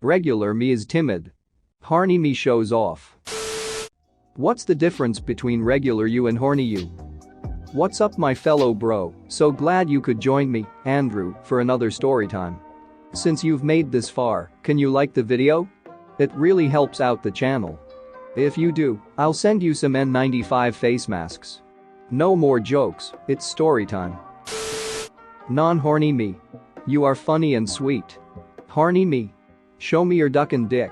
Regular me is timid. Horny me shows off. What's the difference between regular you and horny you? What's up my fellow bro, so glad you could join me, Andrew, for another story time. Since you've made this far, can you like the video? It really helps out the channel. If you do, I'll send you some N95 face masks. No more jokes, it's story time. Non-horny me. You are funny and sweet. Horny me. Show me your duck and dick.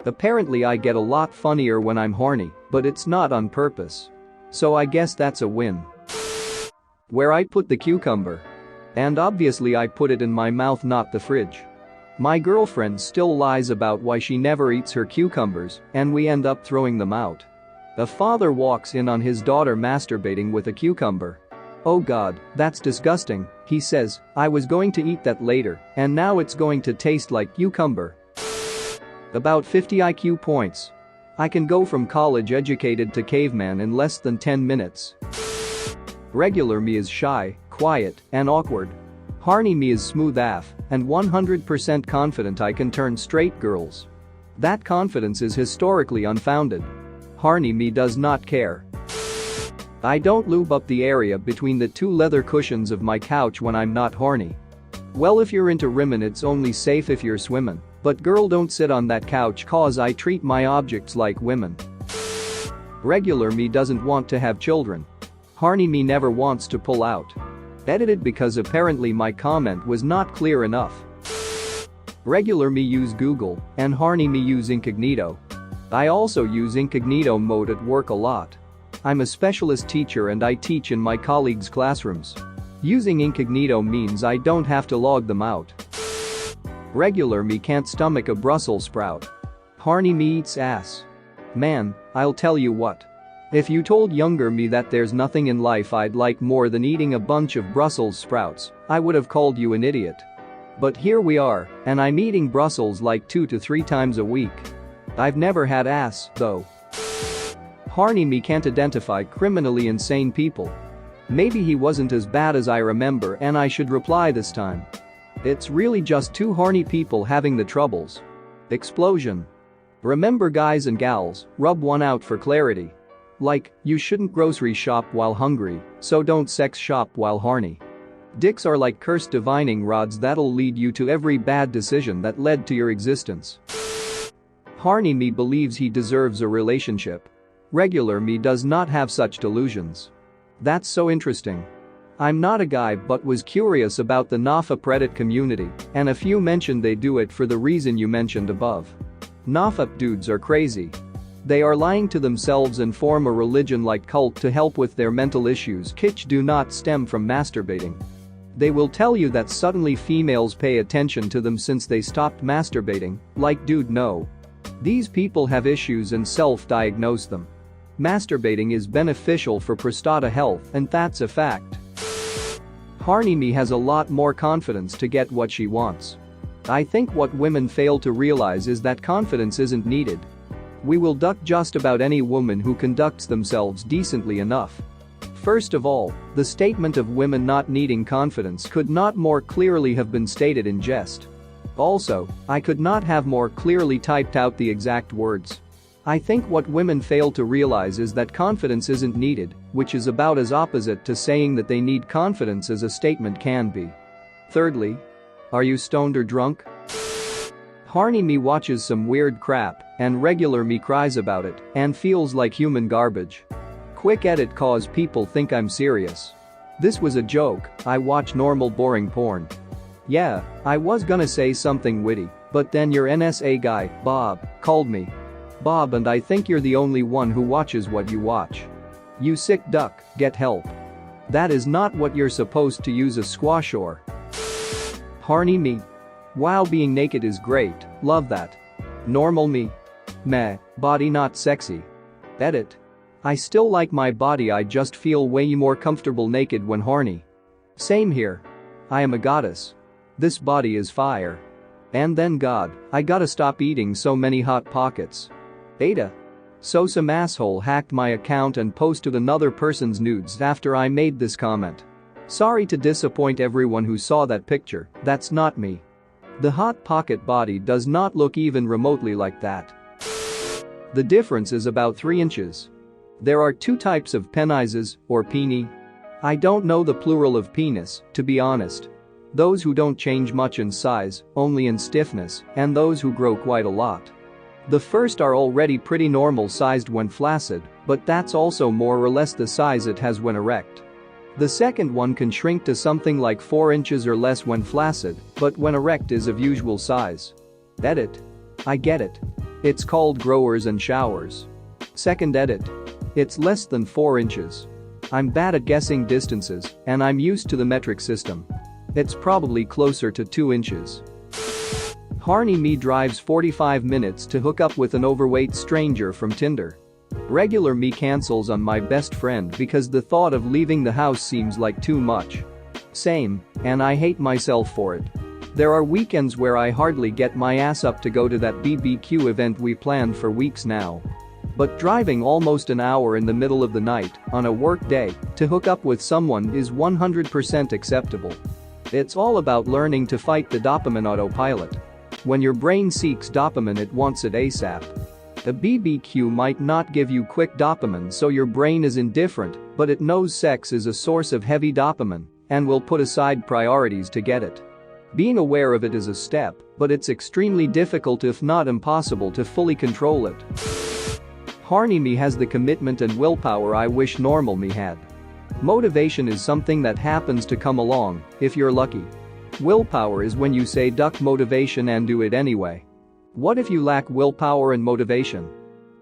Apparently I get a lot funnier when I'm horny, but it's not on purpose. So I guess that's a win. Where I put the cucumber. And obviously I put it in my mouth, not the fridge. My girlfriend still lies about why she never eats her cucumbers, and we end up throwing them out. A father walks in on his daughter masturbating with a cucumber. Oh god, that's disgusting, he says, I was going to eat that later, and now it's going to taste like cucumber. About 50 IQ points. I can go from college educated to caveman in less than 10 minutes. Regular me is shy, quiet, and awkward. Horny me is smooth AF, and 100% confident I can turn straight girls. That confidence is historically unfounded. Horny me does not care. I don't lube up the area between the two leather cushions of my couch when I'm not horny. Well, if you're into rimmin', it's only safe if you're swimmin', but girl, don't sit on that couch cause I treat my objects like women. Regular me doesn't want to have children. Horny me never wants to pull out. Edited because apparently my comment was not clear enough. Regular me use Google, and horny me use incognito. I also use incognito mode at work a lot. I'm a specialist teacher and I teach in my colleagues' classrooms. Using incognito means I don't have to log them out. Regular me can't stomach a Brussels sprout. Horny me eats ass. Man, I'll tell you what. If you told younger me that there's nothing in life I'd like more than eating a bunch of Brussels sprouts, I would have called you an idiot. But here we are, and I'm eating Brussels like 2 to 3 times a week. I've never had ass, though. Horny me can't identify criminally insane people. Maybe he wasn't as bad as I remember and I should reply this time. It's really just 2 horny people having the troubles. Explosion. Remember guys and gals, rub one out for clarity. Like, you shouldn't grocery shop while hungry, so don't sex shop while horny. Dicks are like cursed divining rods that'll lead you to every bad decision that led to your existence. Horny me believes he deserves a relationship. Regular me does not have such delusions. That's so interesting. I'm not a guy but was curious about the NSFW Reddit community, and a few mentioned they do it for the reason you mentioned above. NSFW dudes are crazy. They are lying to themselves and form a religion-like cult to help with their mental issues which do not stem from masturbating. They will tell you that suddenly females pay attention to them since they stopped masturbating, like dude no. These people have issues and self-diagnose them. Masturbating is beneficial for prostata health and that's a fact. Horny me has a lot more confidence to get what she wants. I think what women fail to realize is that confidence isn't needed. We will duck just about any woman who conducts themselves decently enough. First of all, the statement of women not needing confidence could not more clearly have been stated in jest. Also, I could not have more clearly typed out the exact words. I think what women fail to realize is that confidence isn't needed, which is about as opposite to saying that they need confidence as a statement can be. Thirdly, are you stoned or drunk? Horny me watches some weird crap, and regular me cries about it and feels like human garbage. Quick edit cause people think I'm serious. This was a joke, I watch normal boring porn. Yeah, I was gonna say something witty, but then your NSA guy, Bob, called me. Bob, and I think you're the only one who watches what you watch. You sick duck, get help. That is not what you're supposed to use a squash or. Horny me. Wow, being naked is great, love that. Normal me. Meh, body not sexy. Edit. I still like my body, I just feel way more comfortable naked when horny. Same here. I am a goddess. This body is fire. And then God, I gotta stop eating so many hot pockets. Ada. So some asshole hacked my account and posted another person's nudes after I made this comment. Sorry to disappoint everyone who saw that picture, that's not me. The Hot Pocket body does not look even remotely like that. The difference is about 3 inches. There are 2 types of penises, or peni. I don't know the plural of penis, to be honest. Those who don't change much in size, only in stiffness, and those who grow quite a lot. The first are already pretty normal sized when flaccid, but that's also more or less the size it has when erect. The second one can shrink to something like 4 inches or less when flaccid, but when erect is of usual size. Edit. I get it. It's called growers and showers. Second edit. It's less than 4 inches. I'm bad at guessing distances, and I'm used to the metric system. It's probably closer to 2 inches. Horny me drives 45 minutes to hook up with an overweight stranger from Tinder. Regular me cancels on my best friend because the thought of leaving the house seems like too much. Same, and I hate myself for it. There are weekends where I hardly get my ass up to go to that BBQ event we planned for weeks now. But driving almost an hour in the middle of the night on a work day to hook up with someone is 100% acceptable. It's all about learning to fight the dopamine autopilot. When your brain seeks dopamine, it wants it ASAP. A BBQ might not give you quick dopamine, so your brain is indifferent, but it knows sex is a source of heavy dopamine and will put aside priorities to get it. Being aware of it is a step, but it's extremely difficult, if not impossible, to fully control it. Horny me has the commitment and willpower I wish normal me had. Motivation is something that happens to come along, if you're lucky. Willpower is when you say duck motivation and do it anyway. What if you lack willpower and motivation?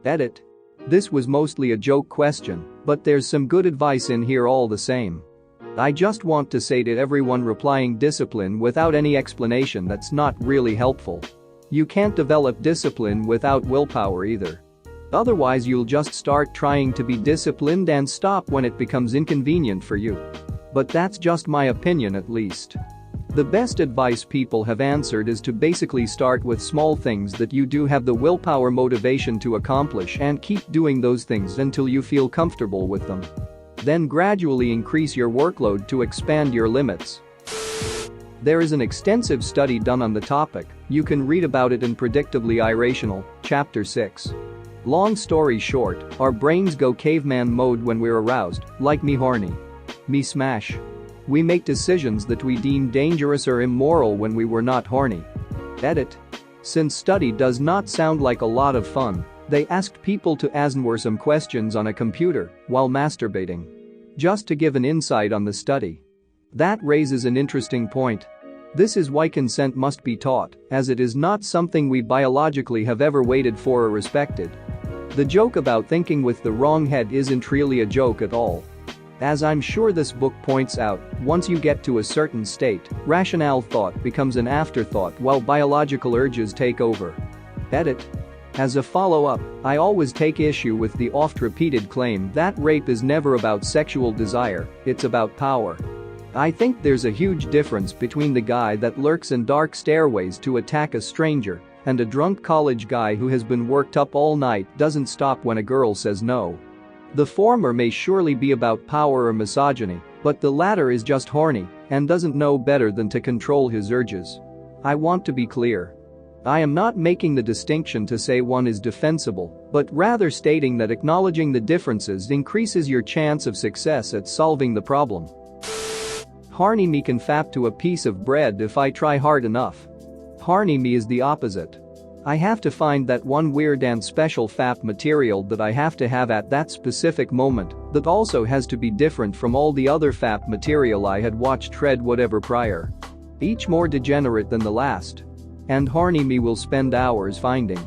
Edit. This was mostly a joke question, but there's some good advice in here all the same. I just want to say to everyone replying discipline without any explanation, that's not really helpful. You can't develop discipline without willpower either. Otherwise you'll just start trying to be disciplined and stop when it becomes inconvenient for you. But that's just my opinion, at least. The best advice people have answered is to basically start with small things that you do have the willpower motivation to accomplish and keep doing those things until you feel comfortable with them. Then gradually increase your workload to expand your limits. There is an extensive study done on the topic. You can read about it in Predictably Irrational, Chapter 6. Long story short, our brains go caveman mode when we're aroused, like me horny. Me smash. We make decisions that we deem dangerous or immoral when we were not horny. Edit. Since study does not sound like a lot of fun, they asked people to answer some questions on a computer while masturbating. Just to give an insight on the study. That raises an interesting point. This is why consent must be taught, as it is not something we biologically have ever waited for or respected. The joke about thinking with the wrong head isn't really a joke at all. As I'm sure this book points out, once you get to a certain state, rational thought becomes an afterthought while biological urges take over. Edit. As a follow-up, I always take issue with the oft-repeated claim that rape is never about sexual desire, it's about power. I think there's a huge difference between the guy that lurks in dark stairways to attack a stranger and a drunk college guy who has been worked up all night doesn't stop when a girl says no. The former may surely be about power or misogyny, but the latter is just horny and doesn't know better than to control his urges. I want to be clear. I am not making the distinction to say one is defensible, but rather stating that acknowledging the differences increases your chance of success at solving the problem. Horny me can fap to a piece of bread if I try hard enough. Horny me is the opposite. I have to find that one weird and special fap material that I have to have at that specific moment that also has to be different from all the other fap material I had watched tread whatever prior. Each more degenerate than the last. And horny me will spend hours finding.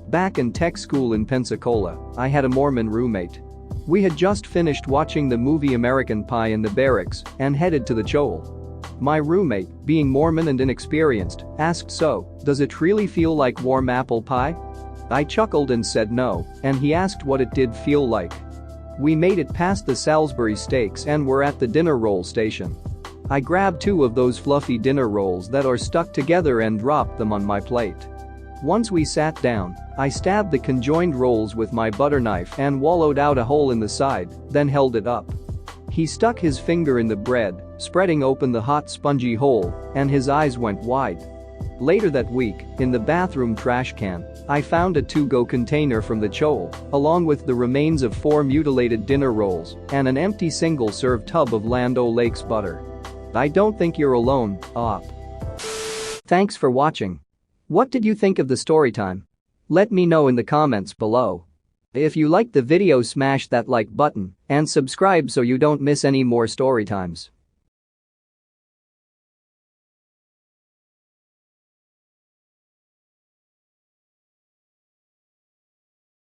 Back in tech school in Pensacola, I had a Mormon roommate. We had just finished watching the movie American Pie in the barracks and headed to the Chole. My roommate, being Mormon and inexperienced, asked, "So, does it really feel like warm apple pie?" I chuckled and said no, and he asked what it did feel like. We made it past the Salisbury steaks and were at the dinner roll station. I grabbed 2 of those fluffy dinner rolls that are stuck together and dropped them on my plate. Once we sat down, I stabbed the conjoined rolls with my butter knife and wallowed out a hole in the side, then held it up. He stuck his finger in the bread, spreading open the hot spongy hole, and his eyes went wide. Later that week, in the bathroom trash can, I found a to-go container from the Chol, along with the remains of 4 mutilated dinner rolls and an empty single-serve tub of Land O'Lakes butter. I don't think you're alone, op. Thanks for watching. What did you think of the story time? Let me know in the comments below. If you liked the video, smash that like button and subscribe so you don't miss any more story times.